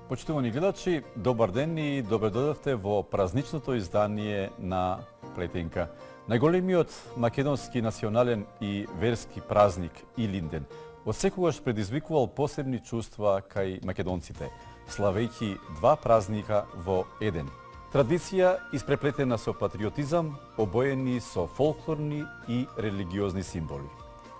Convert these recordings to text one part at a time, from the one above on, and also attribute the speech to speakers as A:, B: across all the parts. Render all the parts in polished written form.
A: Почитувани гледачи, добар ден и добре дојдовте во празничното издание на Плетенка. Најголемиот македонски национален и верски празник Илинден отсекогаш предизвикувал посебни чувства кај македонците, славејќи два празника во еден. Традиција испреплетена со патриотизам, обоени со фолклорни и религиозни символи.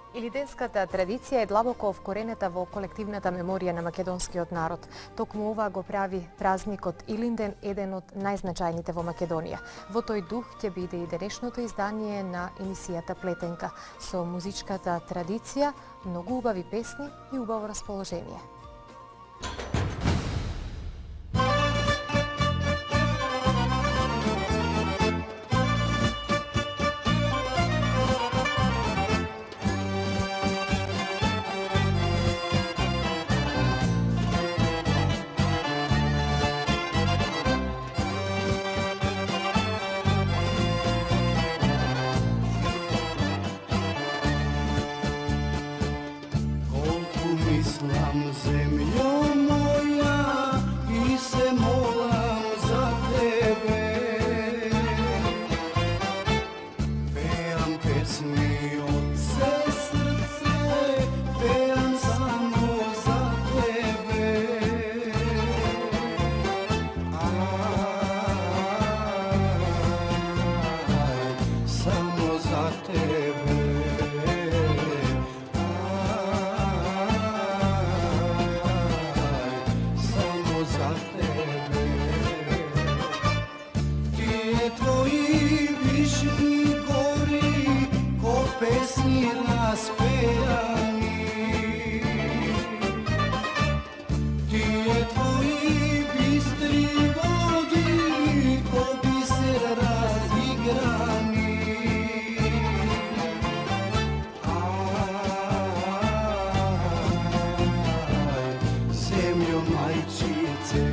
B: Илинденската традиција е длабоко вкоренета во колективната меморија на македонскиот народ. Токму ова го прави празникот Илинден еден од најзначајните во Македонија. Во тој дух ќе биде и денешното издание на емисијата Плетенка со музичката традиција, многу убави песни и убаво расположение.
C: Zemljo moja i se molam za tebe. Pejam pesmi od sve srce, pejam samo za tebe. Samo za tebe. Tvoji višni gori ko pesni raspevani. Ti je tvoji bistri vodi ko biser razigrani. Zemljo majčice,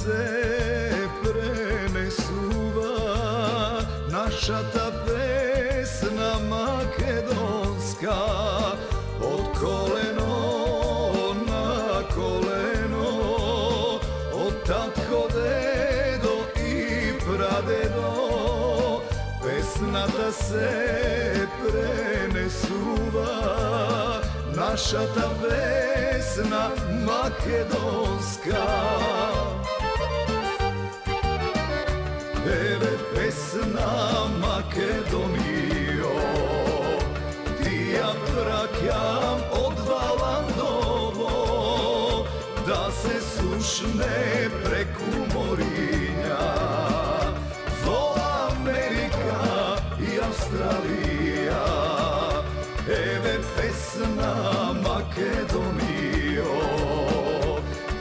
C: se prenesuva, naša ta pesna makedonska, od koleno na koleno, od tatko, dedo i pradedo, pesna ta se prenesuva, naša ta pesna makedonska. Eve pesna Makedonijo, ti ja prakjam od Valandovo, da se sušne preku morinja, vo Amerika i Australija. Eve pesna Makedonijo,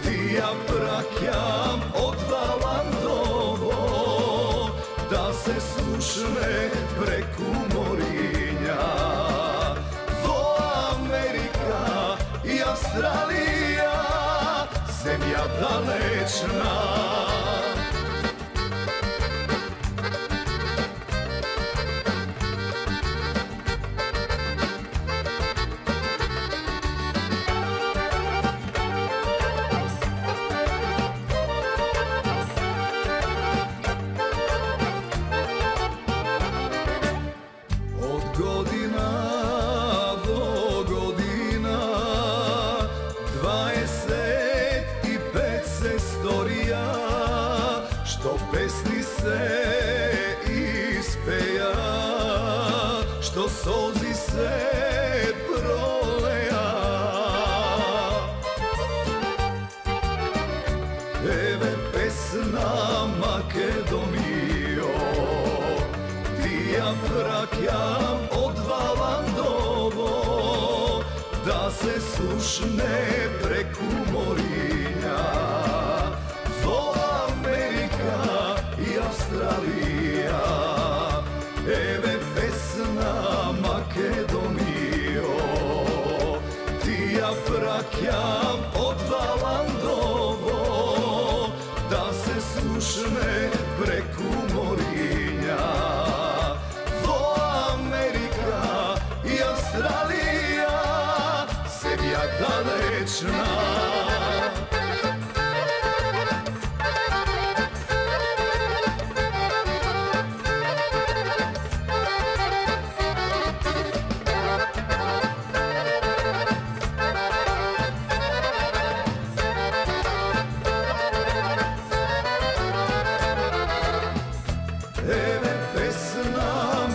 C: ti ja prakjam od Valandovo, da se sušne preku morinja, vo Amerika i Australija, zemlja dalečna. Pesni se ispeja, što sozi se proleja. Eve pesna Makedonijo, ti ja prakjam od Valandovo, da se sušne preku morinja, vo Amerika i Australija. Eve pesna Makedonijo, ti ja prakjam od Valandovo, da se sušne preku morinja, vo Amerika i Australija, zemlja dalečna. Eve pesna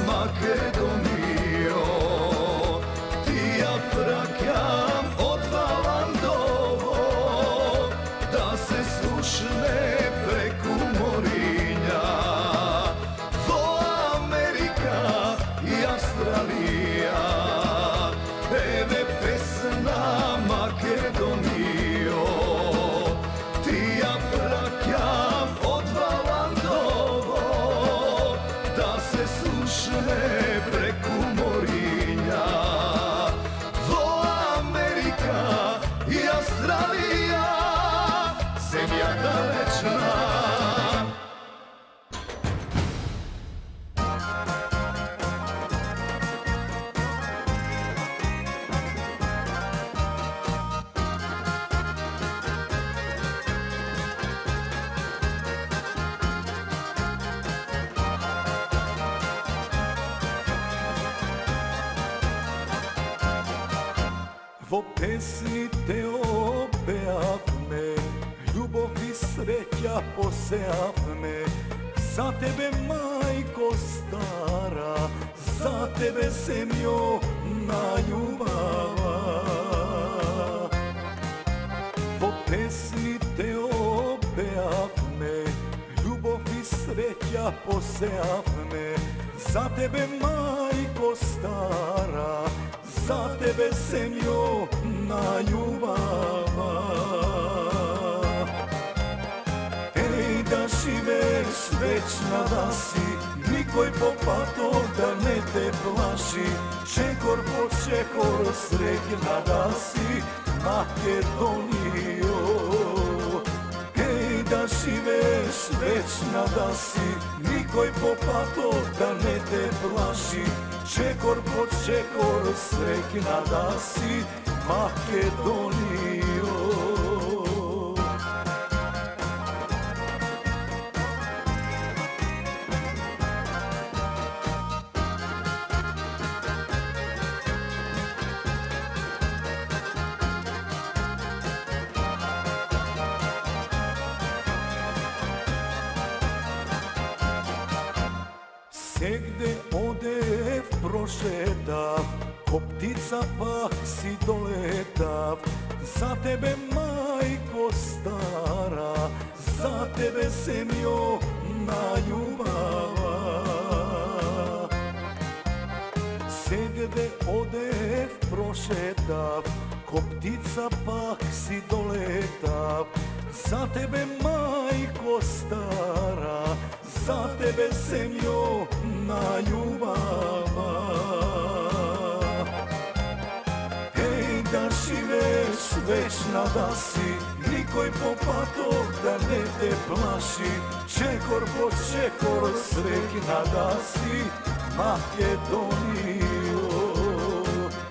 C: Makedonijo, ti ja prakjam od Valandovo, da se sušne preku morinja, vo Amerika i Australija. Eve pesna Makedonijo, ti ja prakjam od Valandovo, da se sušne preku morinja, vo Amerika i Australija, zemlja dalečna.
D: Vo pesni te opevme, ljubov i sreća posejavme, za tebe majko stara, za tebe zemljo naljubava. Vo pesni te opevme, ljubov i sreća posejavme, za tebe majko stara, za tebe zemljo naljubava. Ej, da živeš večna da si, nikoj popato da ne te plaši, čekor po čekor srećna da si, Makedonijo. Ej, da живееш вечна да си, никой попато да не те плаши. Чекор по чекор срекна да си, Македонио. Сегде одев прошетав, ко птица пак си долетав. За тебе, мајко стара, за тебе, земјо најубава. Сегде одев прошетав, ко птица пак си долетав. За тебе, мајко стара, за тебе, земјо најубава. Еј, да живееш вечна да си, никој попато да не те плаши. Чекор по чекор срекна да си, Македонио.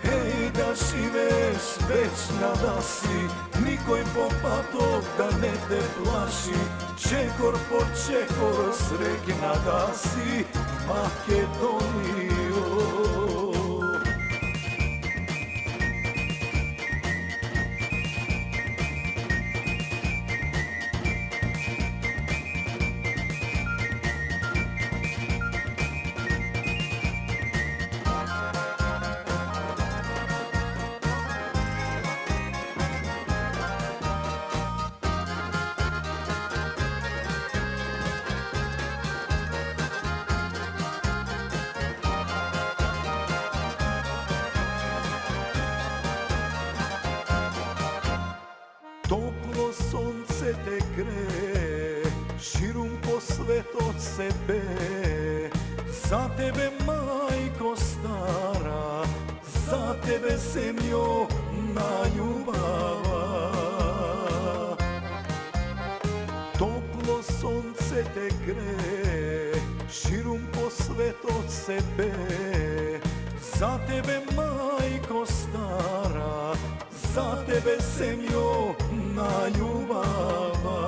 D: Еј, да живееш вечна да си, никој попато да не те плаши. Чекор по чекор срекна да си, Македонио. Топло сонце те гре, ширум по светот се пее. За тебе, мајко стара, за тебе, земјо најубава. Топло сонце те гре, ширум по светот се пее. За тебе, мајко стара, за тебе, земјо најубава.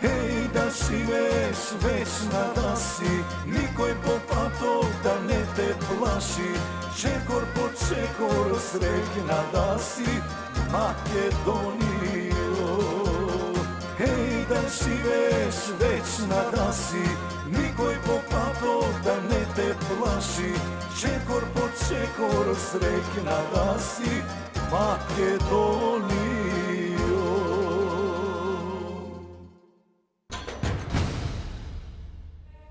D: Еј, да живееш вечна да си, никој попато да не те плаши. Чекор по чекор срекна да си, Македонио. Еј, да живееш вечна да си, никој попато да не те плаши. Чекор по чекор срекна да си, Македонио.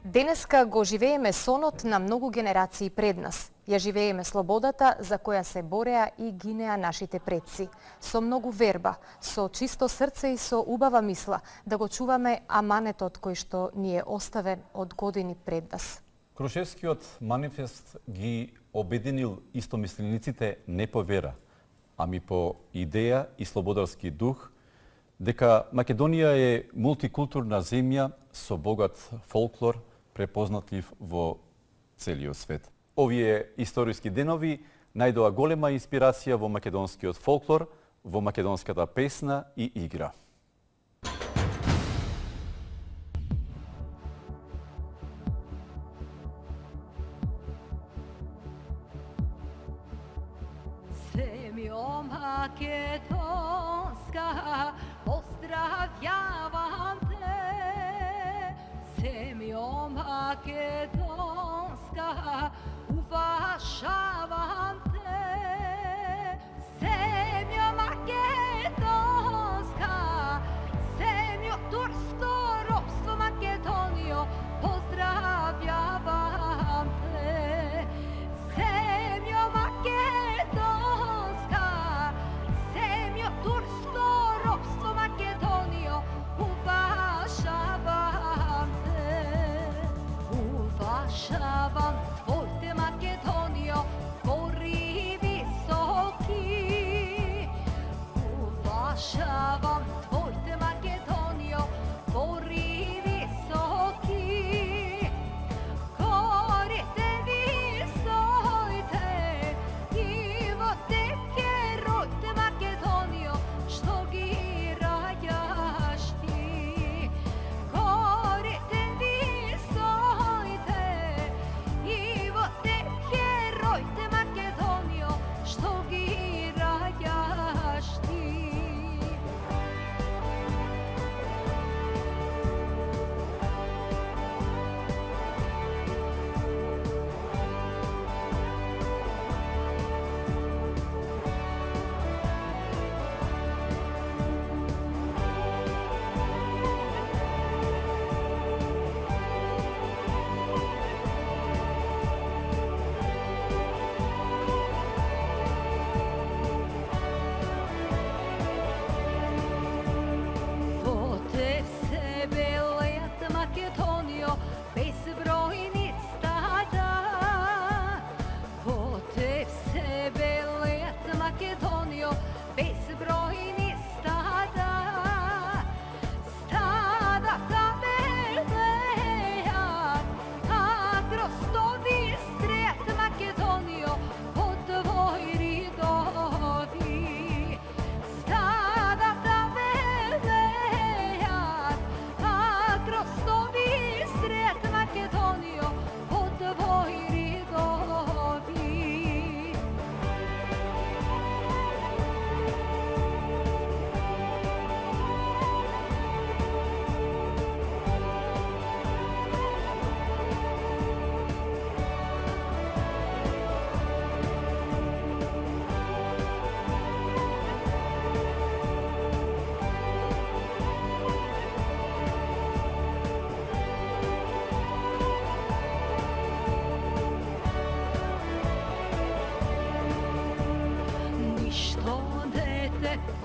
B: Денеска го живееме сонот на многу генерации пред нас. Ја живееме слободата за која се бореа и гинеа нашите предци. Со многу верба, со чисто срце и со убава мисла да го чуваме аманетот кој што ни е оставен од години пред нас.
A: Крушевскиот манифест ги обединил истомислениците не по вера, ами по идеја и слободарски дух, дека Македонија е мултикултурна земја со богат фолклор, препознатлив во целиот свет. Овие историски денови најдоа голема инспирација во македонскиот фолклор, во македонската песна и игра.
E: Земјо македонска, поздравјавам те. Земјо македонска, уважавам те. Земјо македонска, земјо турско робство Македонио, поздравјавам те. Земјо македонска, земјо турско робство Македонио, уважавам те. Уважавам твоите Македонио, гори високи. Уважавам твоите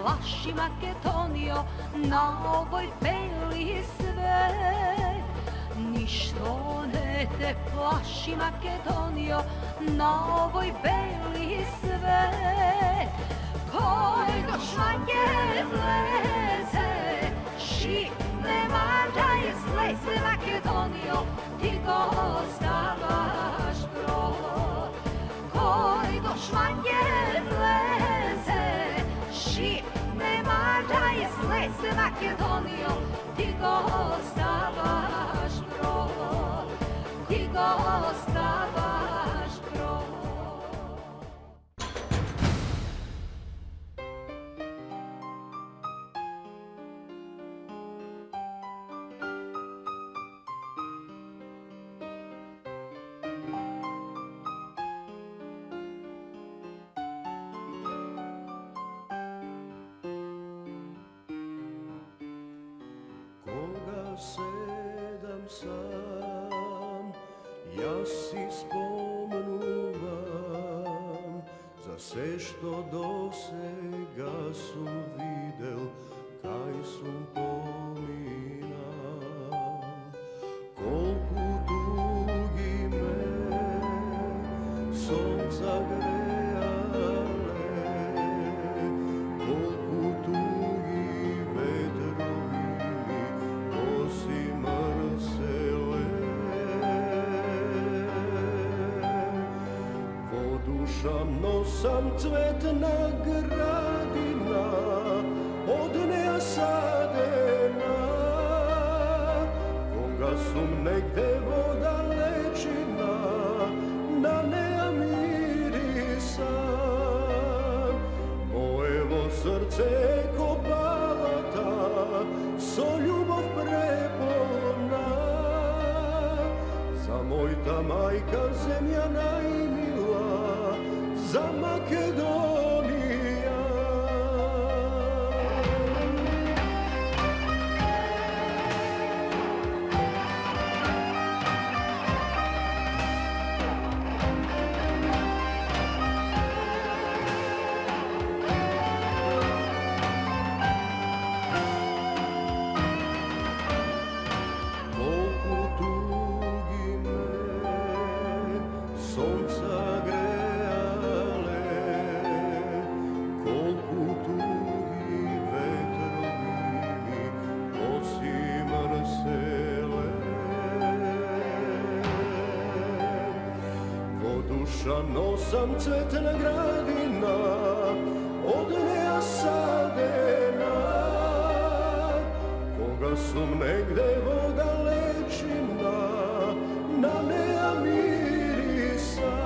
E: plaši Makedonijo na ovoj beli svet. Ništo ne te plaši Makedonijo na ovoj beli svet. Koji do švanje vleze, šipne mađa je sleze Makedonijo, ti go stavaš brod. Koji do švanje vleze, šipne mađa je sleze Makedonijo, ti go stavaš brod, ti go stavaš brod.
D: Koga sedam sam, ja si spomnuvam za sve što dosega sum videl, kaj sum pominam. Kolku tugi me sonca grejale, kolku tugi vetrovi osi mrsele. Vo duša nosam cvetna gradina, od neja sadena, koga sum negde voda lečina, na neja mirisan. Mojevo srce kopalata, so ljubav prepolna, za moj ta majka zemlja najmila, za Makedonija. Kolku tugi me sonca grejale, kolku tugi vetrovi mi osi mrsele. Vo duša nosam cvetna gradina, od neja sadena, koga sum negde voda lečina, na neja mirisa.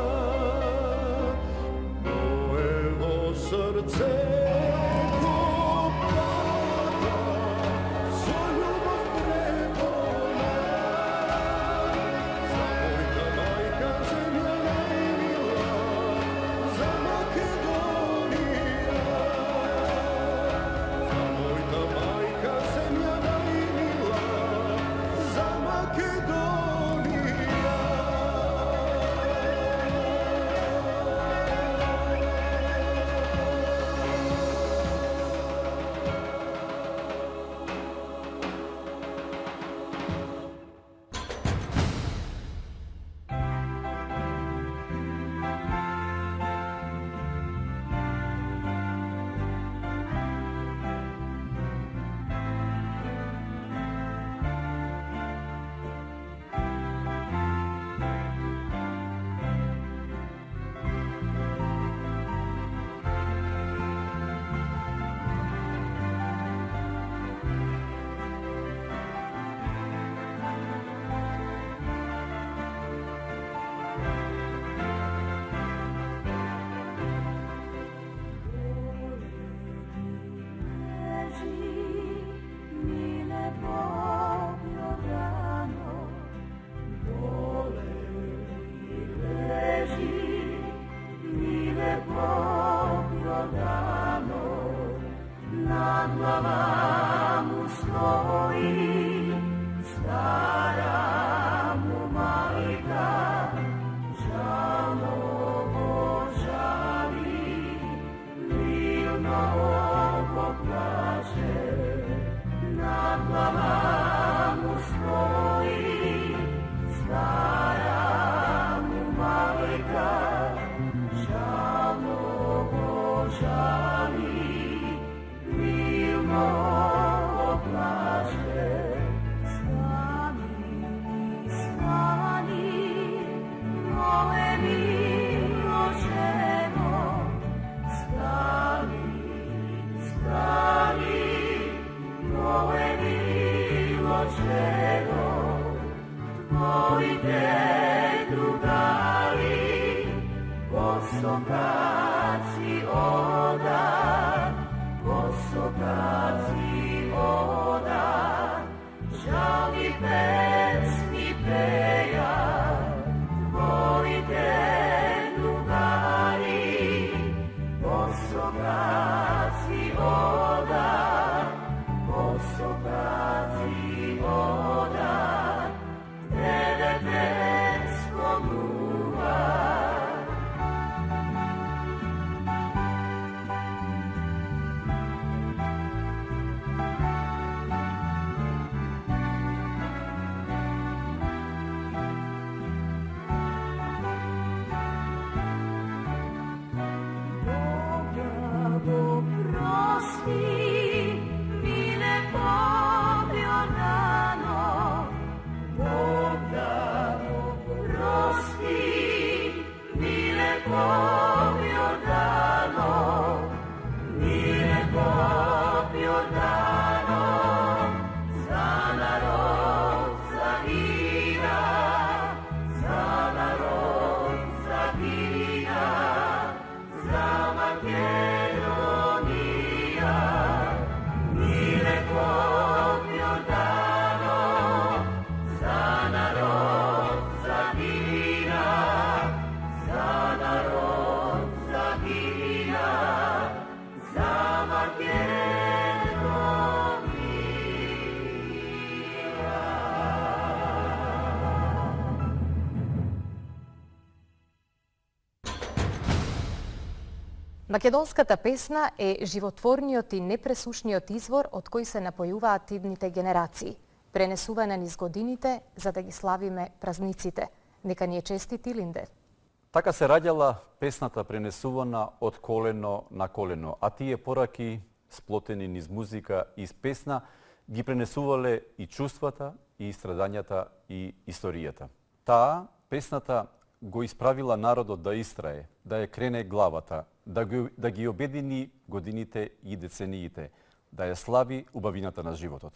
D: Mojevo srce kopalata, so ljubav prepolna, za moj ta majka zemlja najmila, za Makedonija. Za moj ta majka zemlja najmila,
F: Posokaci oda, posokaci oda, žali pesmi peja, volite drugari. Posokaci oda, posokaci oda, tebe tesko duva.
B: Македонската песна е животворниот и непресушниот извор од кој се напојуваат идните генерации, пренесувана низ годините за да ги славиме празниците. Нека ни е честит Илинден.
A: Така се раѓала песната пренесувана од колено на колено, а тие пораки, сплотени низ музика и песна, ги пренесувале и чувствата, и страдањата, и историјата. Таа, песната, го исправила народот да истрае, да ја крене главата, да ги обедини годините и децениите, да ја слави убавината на животот.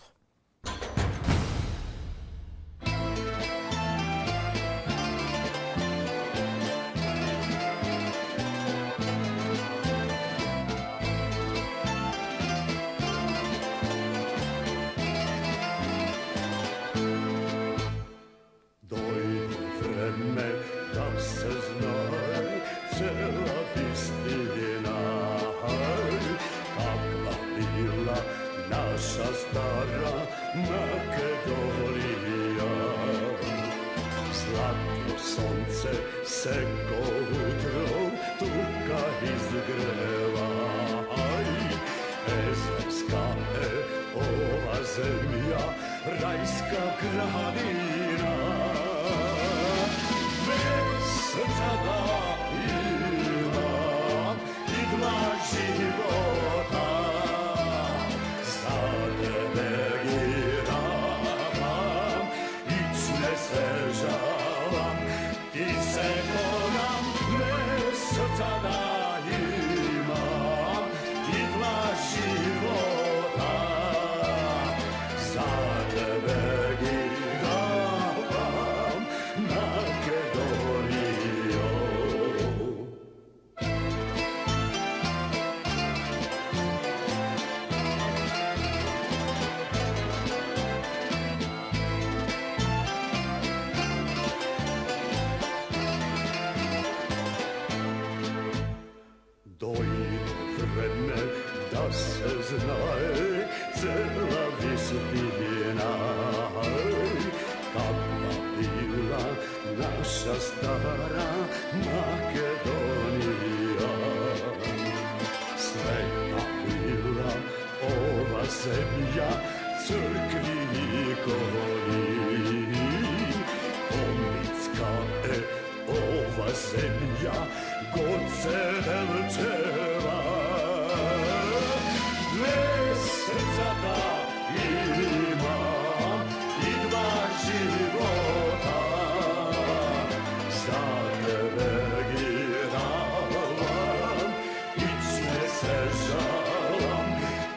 C: Naša stara Makedonija, zlatno sonce se ko utrom tuka izgreva. Ezerska je ova zemlja, rajska gradina, bez srca da imam i dva života. Da se znaje cela visotina, kakva bila naša stara Makedonija. Sveta bila ova zemlja, crkvi i koloni. Omnicka je ova zemlja, god se velčeva. Srca da imam i dva života, za tebe giravam i sve se žalam,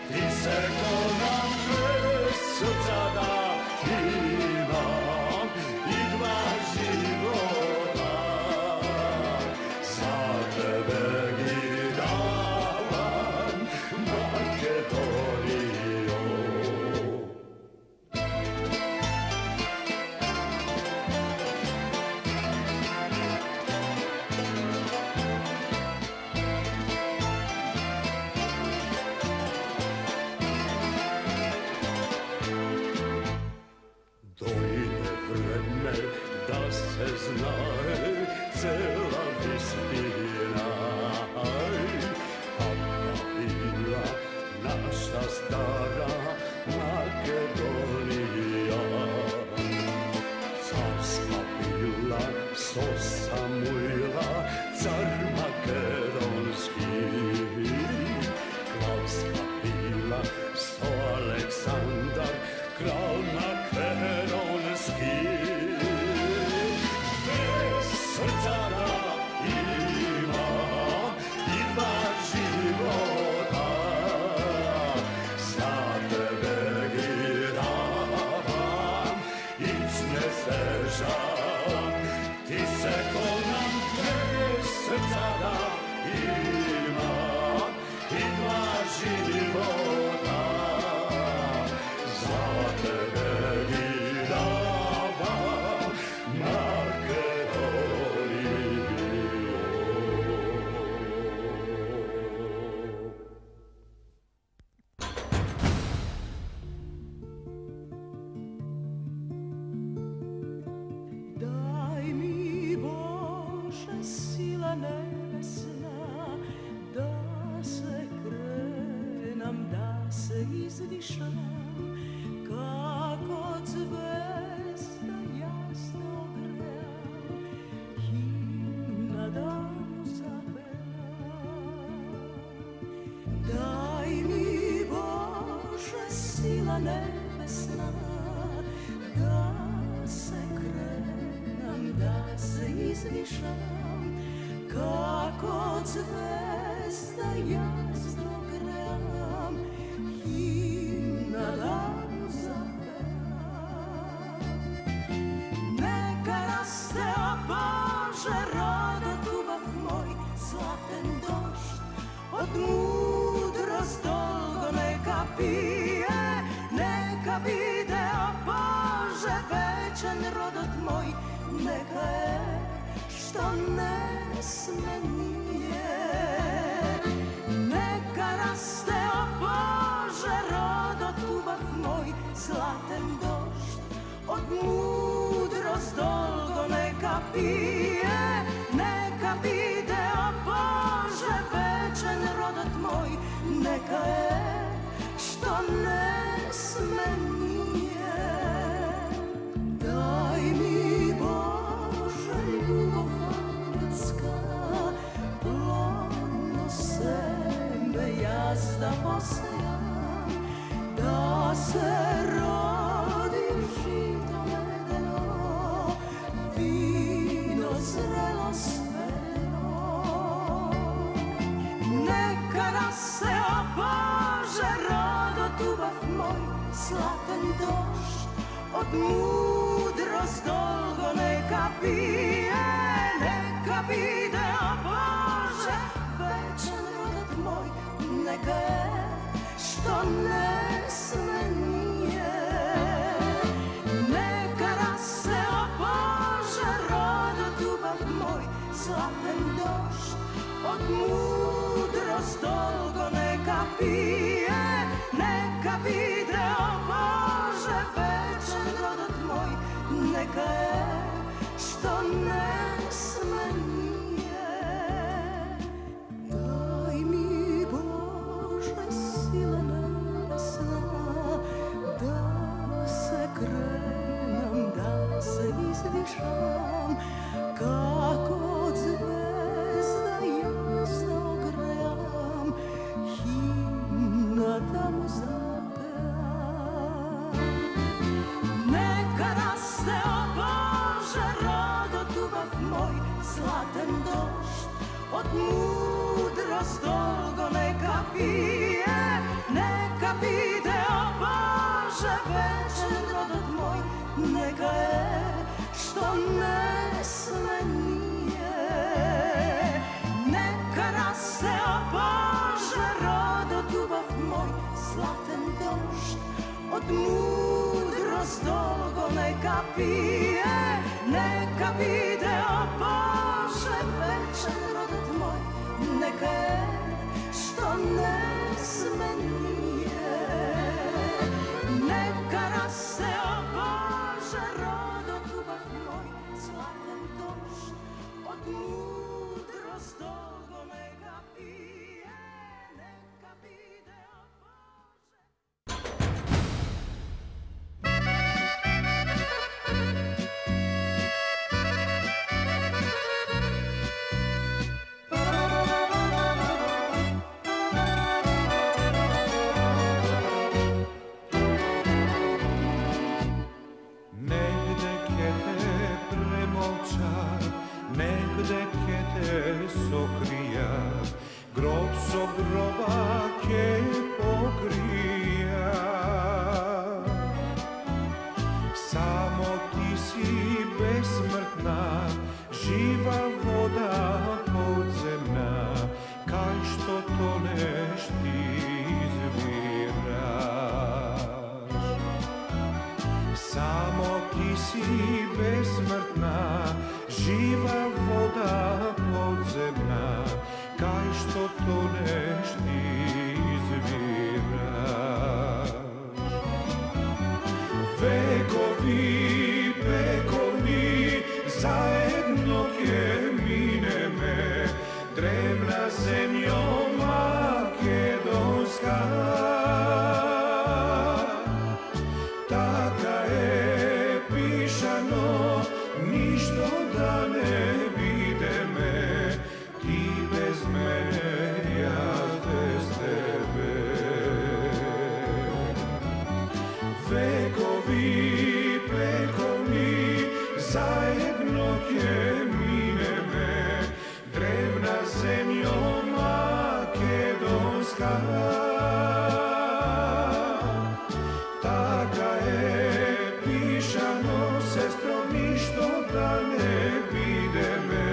C: ti se ko nam bez srca da imam i dva života, za tebe cela vistina. Kakva bila naša stara Makedonija. Carska bila so Samuila, car makedonski. Kralska bila so Aleksandar, kralj makedonski. Srca da ima i dva života, za tebe giravam i ne se žalam. Ti se ko nam srca da ima i dva života, za tebe giravam
F: Daj mi Bože sila nebesna, da se krenam, da se izdišam, kako zvezda jasno gream, himna da mu zapevam. Daj mi Bože sila nebesna, da se krenam, da se izvišam, kako zvezda jasno gream, himna da mu zapevam. Neka raste, o Bože, rodo ljubav moj, zlaten došt, od mudrost dolgo neka pije, neka bide, o Bože, večan rodot moj, neka je što ne sme nije. Neka raste, o Bože, rodot ljubav moj, zlaten došt, od mudrost dolgo neka pije, neka bide, o Bože, večan rodot moj, neka je što ne sme nije. Daj mi Bože ljubav angelska, plodno seme jazda posejam, da se rodi žito medeno, vino zrelo sveno. Neka raste, o Bože, rodot ljubav moj, zlatan došt, od mudrost dolgo neka pije, neka bide, o Bože, večan rodot moj, neka je što ne sme nije. Neka raste, o Bože, rodot ljubav moj, zlatan došt, od mudrost dolgo neka pije, neka bide, o Bože, večan rodot moj, neka je što ne sme nije. Daj mi Bože sila nebesna, da se krenam, da se izdišam, kako od zvezda jasno gream, himna da mu zapevam. Neka raste, o Bože, rodot ljubav moj, zlatan došt, od mudrost dolgo neka pije, neka bide, o Bože, večan rodot moj, neka je što ne sme nije. Neka raste, o Bože, rodot ljubav moj, zlatan došt, od mudrost dolgo neka pije, neka bide, o Bože, večan rodot moj, neka je što ne sme nije. Neka raste, o Bože, rodot ljubav moj, zlatan došt, od
D: дека те сокрија, гроб со гроба ќе покрија. Само ти си безсмртна, жива вода подземна, кај што тонеш ти извираш. Само ти си безсмртна, жива вода подземна, кај што тонеш ти извираш. Векови, векови, заедно ќе минеме, древна земјо македонска. Така е пишано, ништо да не видиме, ти без мене, јас без тебе. Векови, векови, заедно ќе минеме, древна земјо македонска. Така е пишано, сестро, ништо да не видиме,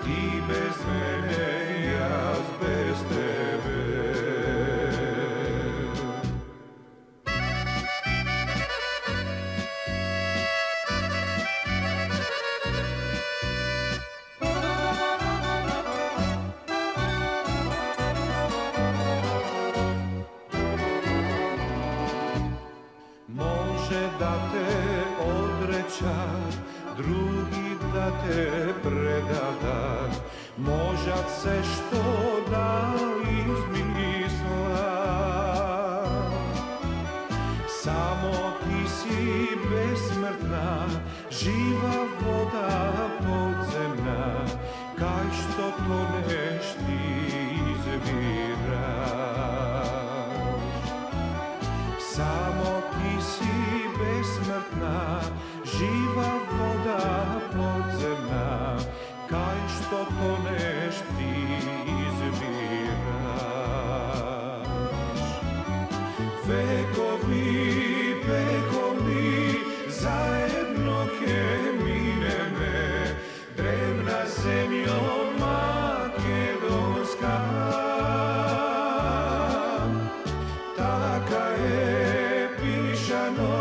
D: ти без мене, јас без тебе. Други да те предадат, можат се што да измислат. Само ти си безсмртна, жива вода подземна, кај што тонеш ти извираш. Само ти си безсмртна, жива вода подземна, кај што тонеш ти извираш. Векови, векови, заедно ќе минеме, древна земјо македонска. Така е пишано,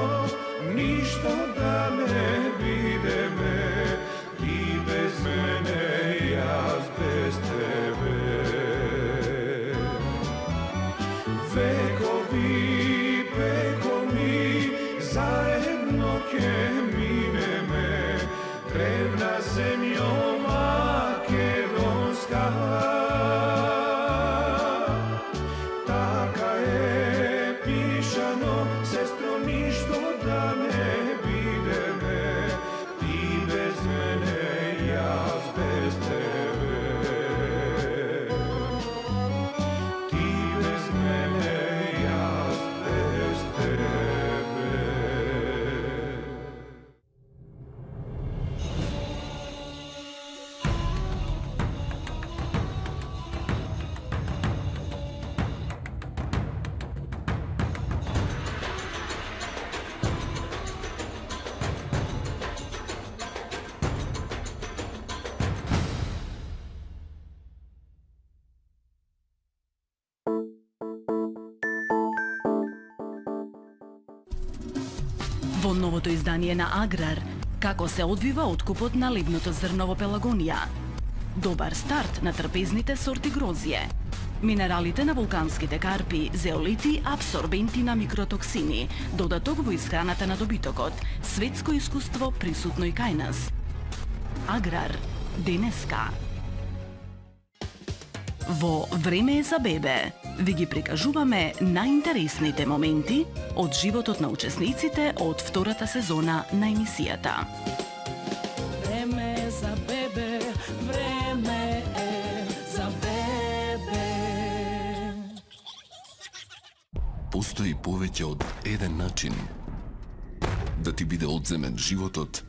D: ништо да не видиме, ти без мене, јас без тебе. Векови, векови, заедно ќе минеме, древна земјо македонска. Така е пишано, сестро, ништо да не видиме, ти без мене, јас без тебе. Ти без мене, јас без тебе.
G: Во новото издание на Аграр, како се одвива откупот на ливното зрно во Пелагонија. Добар старт на трпезните сорти грозје. Минералите на вулканските карпи, зеолити, абсорбенти на микротоксини, додаток во исхраната на добитокот, светско искуство присутно и кај нас. Аграр, денеска. Во Време е за бебе ви ги прикажуваме најинтересните моменти од животот на учесниците од втората сезона на емисијата.
F: Време е за бебе, време е за бебе.
H: Постои повеќе од еден начин да ти биде одземен животот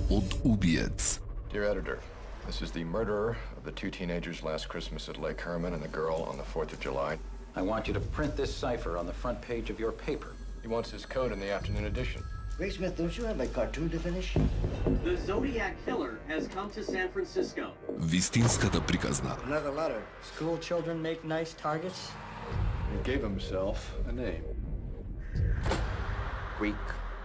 H: од убиец.
I: Dear editor, This is the murderer of the two teenagers last Christmas at Lake Herman and the girl on the 4th of July.
J: I want you to print this cipher on the front page of your paper.
I: He wants his code in the afternoon edition.
K: Ray Smith, don't you have a cartoon to finish?
L: The Zodiac Killer has come to San Francisco.
H: Вистинската приказна.
K: Another letter. School children make nice targets?
I: He gave himself a name.
L: Greek,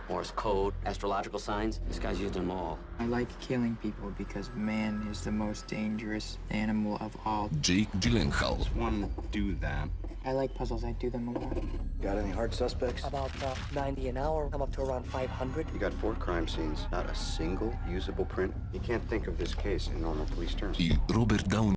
L: Morse code, astrological signs. This guy's used them all.
M: I like killing people because man is the most dangerous animal of all.
H: Jake Gyllenhaal.
J: One do that.
M: I like puzzles. I do them a lot.
K: Got any hard suspects?
N: About 90 an hour. I'm up to around 500.
O: You got 4 crime scenes, not a single usable print. You can't think of this case in normal police terms.
H: И Роберт Дауни